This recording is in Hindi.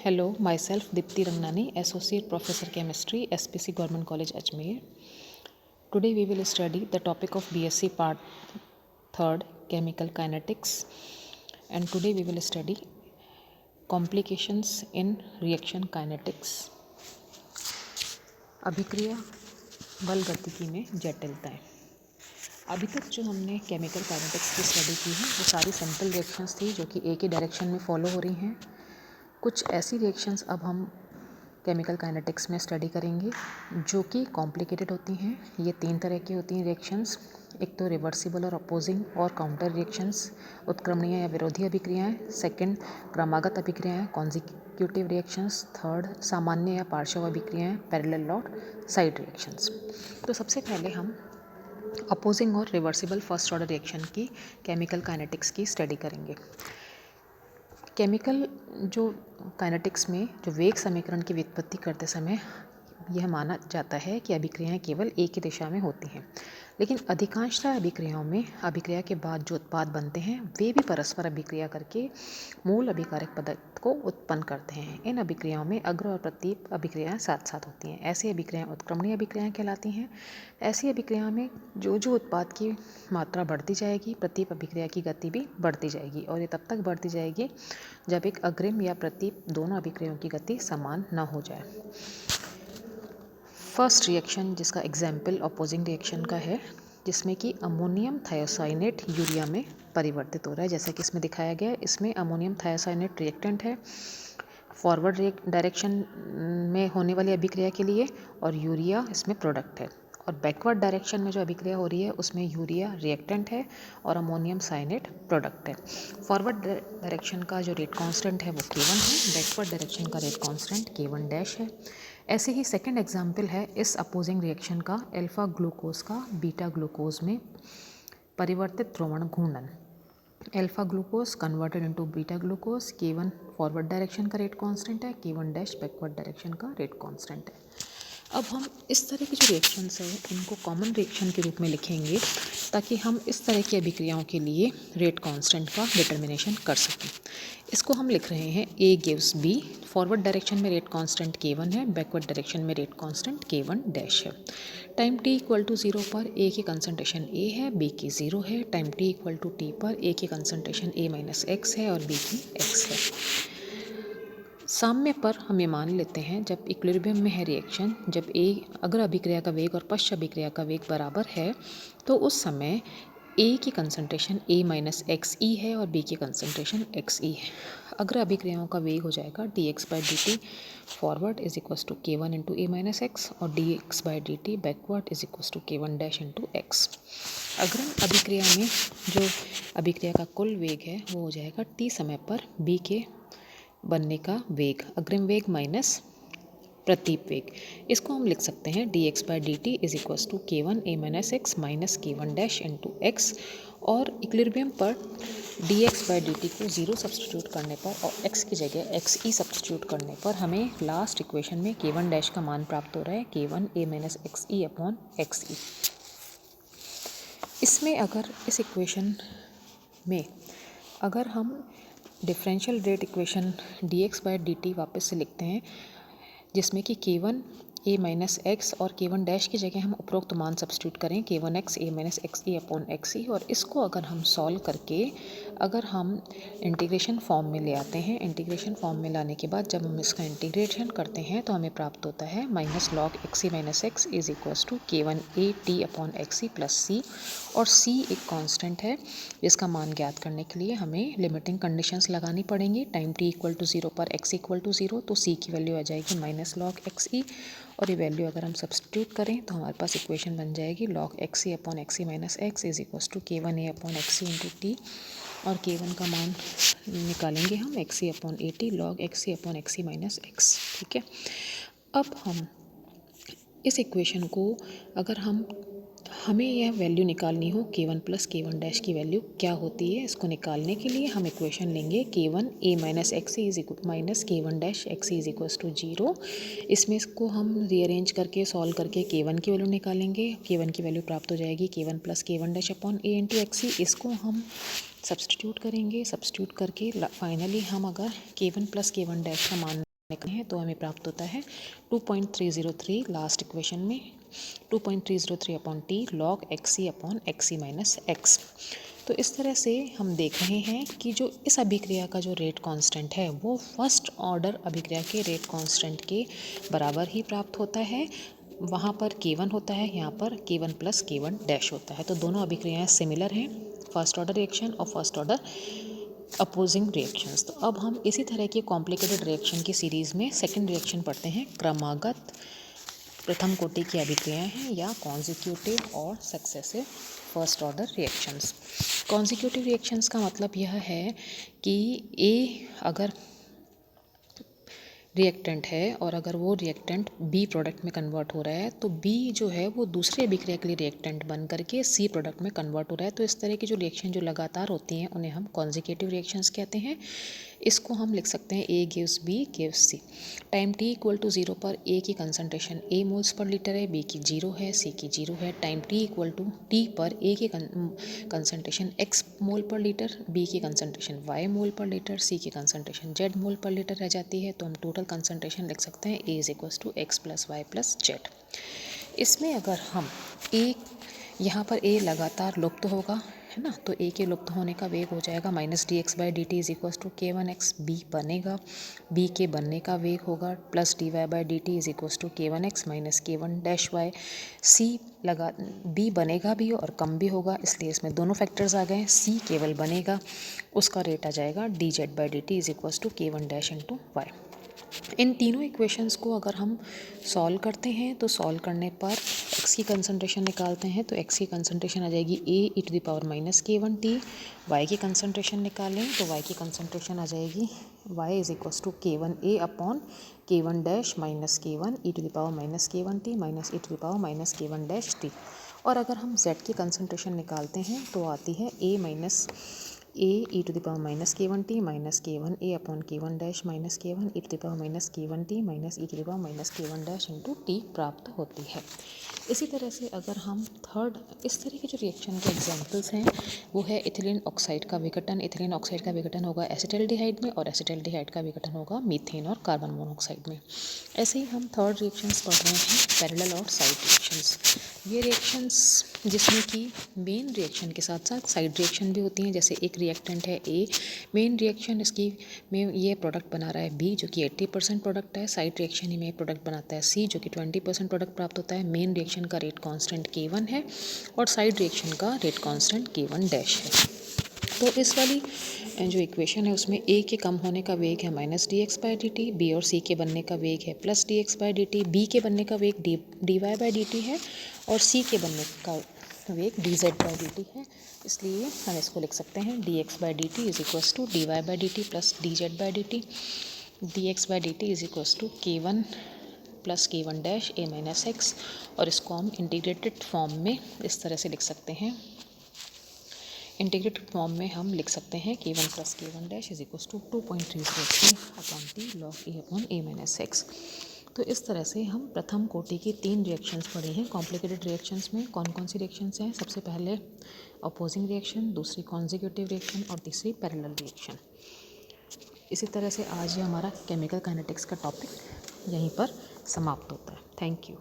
Hello, myself Dipti Rangnani, Associate Professor Chemistry, SPC Government College, Ajmer. Today we will study the topic of BSc Part 3rd, Chemical Kinetics, and today we will study complications in reaction kinetics. अभिक्रिया बल गतिकी में जटिलताएं। अभी तक जो हमने केमिकल काइनेटिक्स की स्टडी की है वो सारी सिंपल रिएक्शंस थी जो कि एक ही डायरेक्शन में फॉलो हो रही हैं। कुछ ऐसी रिएक्शंस अब हम केमिकल काइनेटिक्स में स्टडी करेंगे जो कि कॉम्प्लिकेटेड होती हैं। ये 3 तरह की होती हैं रिएक्शंस। एक तो रिवर्सिबल और अपोजिंग और काउंटर रिएक्शंस, उत्क्रमणीय या विरोधी अभिक्रियाएं। सेकंड, क्रमागत अभिक्रियाएं, कॉन्जिक्यूटिव रिएक्शंस। थर्ड, सामान्य या पार्श्व अभिक्रियाएं, पैरेलल और साइड रिएक्शंस। तो सबसे पहले हम अपोजिंग और रिवर्सिबल फर्स्ट ऑर्डर रिएक्शन की केमिकल काइनेटिक्स की स्टडी करेंगे। केमिकल जो काइनेटिक्स में जो वेग समीकरण की व्युत्पत्ति करते समय यह माना जाता है कि अभिक्रियाएं केवल एक ही दिशा में होती हैं, लेकिन अधिकांशतः अभिक्रियाओं में अभिक्रिया के बाद जो उत्पाद बनते हैं वे भी परस्पर अभिक्रिया करके मूल अभिकारक पदार्थ को उत्पन्न करते हैं। इन अभिक्रियाओं में अग्र और प्रतीप अभिक्रियाएं साथ साथ होती हैं। ऐसी अभिक्रियाएं उत्क्रमणीय अभिक्रियाएं कहलाती हैं। ऐसी अभिक्रिया में जो उत्पाद की मात्रा बढ़ती जाएगी, प्रतीप अभिक्रिया की गति भी बढ़ती जाएगी, और ये तब तक बढ़ती जाएगी जब एक अग्रिम या प्रतीप दोनों अभिक्रियाओं की गति समान न हो जाए। फर्स्ट रिएक्शन जिसका एग्जाम्पल अपोजिंग रिएक्शन का है, जिसमें कि अमोनियम थायोसाइनेट यूरिया में परिवर्तित हो रहा है, जैसा कि इसमें दिखाया गया है। इसमें अमोनियम थायोसाइनेट रिएक्टेंट है फॉरवर्ड डायरेक्शन में होने वाली अभिक्रिया के लिए, और यूरिया इसमें प्रोडक्ट है। और बैकवर्ड डायरेक्शन में जो अभिक्रिया हो रही है उसमें यूरिया रिएक्टेंट है और अमोनियम साइनेट प्रोडक्ट है। फॉरवर्ड डायरेक्शन का जो रेट कांस्टेंट है वो K1 है, बैकवर्ड डायरेक्शन का रेट कांस्टेंट K1 डैश है। ऐसे ही सेकंड एग्जाम्पल है इस अपोजिंग रिएक्शन का अल्फा ग्लूकोज का बीटा ग्लूकोज में परिवर्तित ध्रुवण घूर्णन। Alpha glucose converted into beta glucose, K1 forward direction का रेट कांस्टेंट है, K1 डैश बैकवर्ड डायरेक्शन का रेट कांस्टेंट है। अब हम इस तरह की जो रिएक्शंस है इनको कॉमन रिएक्शन के रूप में लिखेंगे ताकि हम इस तरह की अभिक्रियाओं के लिए रेट कांस्टेंट का डिटर्मिनेशन कर सकें। इसको हम लिख रहे हैं A gives B। Forward direction में रेट कांस्टेंट K1 है, बैकवर्ड डायरेक्शन में रेट कांस्टेंट K1 डैश है। टाइम t इक्वल टू 0 पर A की कंसंट्रेशन A है, B की 0 है। Time t equal to t पर A की कंसंट्रेशन A माइनस x है और B की x है। साम्य पर हम ये मान लेते हैं जब इक्विलिब्रियम में है रिएक्शन, जब अगर अभिक्रिया का वेग और पश्च अभिक्रिया का वेग बराबर है तो उस समय A की कंसंट्रेशन A माइनस एक्स ई है और B की कंसंट्रेशन एक्स ई है। अगर अभिक्रियाओं का वेग हो जाएगा dx/dt forward is equals to K1 into A minus x और dx/dt backward is equals to K1 dash into x. अग्रिम अभिक्रिया में जो अभिक्रिया का कुल वेग है वो हो जाएगा t समय पर B के बनने का वेग, अग्रिम वेग माइनस प्रतीप वेग। इसको हम लिख सकते हैं dx/dt is equals to K1 A minus x minus K1 dash into x. और इक्विलिब्रियम पर dx/dt को 0 सब्सटीट्यूट करने पर और x की जगह xe सब्सटीट्यूट करने पर हमें लास्ट इक्वेशन में K1 डैश का मान प्राप्त हो रहा है K1 A minus X E upon x E. इसमें अगर इस इक्वेशन में अगर हम डिफरेंशियल रेट इक्वेशन dx/dt वापस से लिखते हैं, जिसमें कि K1 A माइनस एक्स और K1 डैश की जगह हम उपरोक्त मान सब्सटीट्यूट करें K1x A minus X E upon x E, और इसको अगर हम सॉल्व करके अगर हम इंटीग्रेशन फॉर्म में ले आते हैं, इंटीग्रेशन फॉर्म में लाने के बाद जब हम इसका इंटीग्रेशन करते हैं तो हमें प्राप्त होता है minus log x e minus x is equals to K1 A t upon x e plus C। और C एक कांस्टेंट है जिसका मान ज्ञात करने के लिए हमें लिमिटिंग कंडीशंस लगानी पड़ेंगी। टाइम t इक्वल टू 0 पर x इक्वल टू 0 तो C की वैल्यू आ जाएगी माइनस लॉग एक्स ई, और ये वैल्यू अगर हम सब्सटीट्यूट करें तो हमारे पास इक्वेशन बन जाएगी log x E upon x e minus x is equals to K1 A upon x e into t, और K1 का मान निकालेंगे हम x E upon a t log x E upon x e minus x. ठीक है, अब हम इस इक्वेशन को अगर हमें यह वैल्यू निकालनी हो K1 प्लस K1 डैश की वैल्यू क्या होती है, इसको निकालने के लिए हम इक्वेशन लेंगे K1 A minus x is minus K1 dash x is equals to 0। इसमें इसको हम रीअरेंज करके सॉल्व करके K1 की वैल्यू निकालेंगे। K1 की वैल्यू प्राप्त हो जाएगी K1 plus K1 dash upon A into X E. इसको हम सब्सटीट्यूट करेंगे, सब्सटीट्यूट करके फाइनली हम अगर K1 प्लस K1 डैश का मान हैं तो हमें प्राप्त होता है 2.303 लास्ट इक्वेशन में 2.303 upon t log x upon x minus x. तो इस तरह से हम देख रहे हैं कि जो इस अभिक्रिया का जो रेट कांस्टेंट है वो फर्स्ट ऑर्डर अभिक्रिया के रेट कांस्टेंट के बराबर ही प्राप्त होता है। वहाँ पर K1 होता है, यहाँ पर K1 प्लस K1 डैश होता है। तो दोनों अभिक्रियाएं सिमिलर हैं, फर्स्ट ऑर्डर रिएक्शन और फर्स्ट ऑर्डर अपोजिंग रिएक्शंस। तो अब हम इसी तरह की कॉम्प्लिकेटेड रिएक्शन की सीरीज़ में सेकंड रिएक्शन पढ़ते हैं। क्रमागत प्रथम कोटि की अभिक्रियाएं हैं या कॉन्जिक्यूटिव और successive first order reactions. Consecutive reactions का मतलब यह है कि ए अगर रिएक्टेंट है और अगर वो रिएक्टेंट बी प्रोडक्ट में कन्वर्ट हो रहा है तो बी जो है वो दूसरे अभिक्रिया के लिए रिएक्टेंट बन करके सी प्रोडक्ट में कन्वर्ट हो रहा है। तो इस तरह की जो रिएक्शन जो लगातार होती हैं उन्हें हम कॉन्जिक्यूटिव रिएक्शंस कहते हैं। इसको हम लिख सकते हैं A gives B gives C. Time T equal to 0 पर ए की concentration A moles per litre है, बी की 0 है, सी की 0 है। Time T equal to T पर ए की concentration x mole per litre, B की concentration y mole per litre, सी की कंसंट्रेशन जेड मोल पर लीटर रह जाती है। तो हम टोटल कंसंट्रेशन लिख सकते हैं A is equals to X plus Y plus Z. इसमें अगर हम ए, यहाँ पर ए लगातार लुप्त होगा है ना, तो ए के लुप्त होने का वेग हो जाएगा minus D x by D T is equals to K one X. B बनेगा, बी के बनने का वेग होगा plus D Y by D T is equals to K one X minus K one dash Y. C लगा बी बनेगा भी और कम भी होगा, इसलिए इसमें दोनों फैक्टर्स आ गए। सी केवल बनेगा, उसका रेट आ जाएगा D Z by D T is equals to K one dash into Y. इन तीनों इक्वेशंस को अगर हम सॉल्व करते हैं तो सॉल्व करने पर x की कंसंट्रेशन निकालते हैं तो x की कंसंट्रेशन आ जाएगी a e to the power minus k1 t। y की कंसंट्रेशन निकालें तो y की कंसंट्रेशन आ जाएगी y is equals to k1 a upon k1 dash minus k1 e to the power minus k1 t minus e to the power minus k1 dash t। और अगर हम z की कंसंट्रेशन निकालते हैं तो आती है a minus A e to the power minus k1 t minus k1 a upon k1 dash minus k1 e to the power minus k1 t minus e to the power minus k1 dash into T प्राप्त होती है। इसी तरह से अगर हम थर्ड, इस तरह के जो रिएक्शन के एग्जांपल्स हैं वो है इथिलीन ऑक्साइड का विघटन। इथिलीन ऑक्साइड का विघटन होगा एसिटाल्डिहाइड में और एसिटाल्डिहाइड का विघटन होगा मीथेन और कार्बन मोनोऑक्साइड में। ऐसे ही हम थर्ड रिएक्शंस पढ़ रहे हैं, पैरेलल और साइड रिएक्शंस। ये रिएक्शंस जिसमें कि मेन रिएक्शन के साथ साथ साइड रिएक्शन भी होती हैं। जैसे एक रिएक्टेंट है ए, मेन रिएक्शन इसकी में ये प्रोडक्ट बना रहा है बी जो कि 80% प्रोडक्ट है, साइड रिएक्शन ही में प्रोडक्ट बनाता है सी जो कि 20% प्रोडक्ट प्राप्त होता है। मेन रिएक्शन का रेट कांस्टेंट K1 है और साइड रिएक्शन का रेट कांस्टेंट K1 डैश है। तो इस वाली जो इक्वेशन है उसमें ए के कम होने का वेग है minus D x by D t, B और सी के बनने का वेग है plus d x by D t, B के बनने का वेग d Y by D t है और सी के बनने का वेग d Z by D t है। इसलिए हम इसको लिख सकते हैं d x by D T is equals to d Y by D t plus d Z by D t. D x by D T is equals to K1 plus K1 dash a minus x. और इसको हम इंटीग्रेटेड फॉर्म में इस तरह से लिख सकते हैं, इंटीग्रेटेड फॉर्म में हम लिख सकते हैं K1 plus K1 dash is equals to 2.303 upon t log a upon a minus x. तो इस तरह से हम प्रथम कोटि की 3 रिएक्शंस पढ़े हैं। कॉम्प्लिकेटेड रिएक्शंस में कौन कौन सी रिएक्शंस हैं? सबसे पहले अपोजिंग रिएक्शन, दूसरी कॉन्जिक्यूटिव रिएक्शन और तीसरी पैरेलल रिएक्शन। इसी तरह से आज ये हमारा केमिकल काइनेटिक्स का टॉपिक यहीं पर समाप्त होता है। Thank you.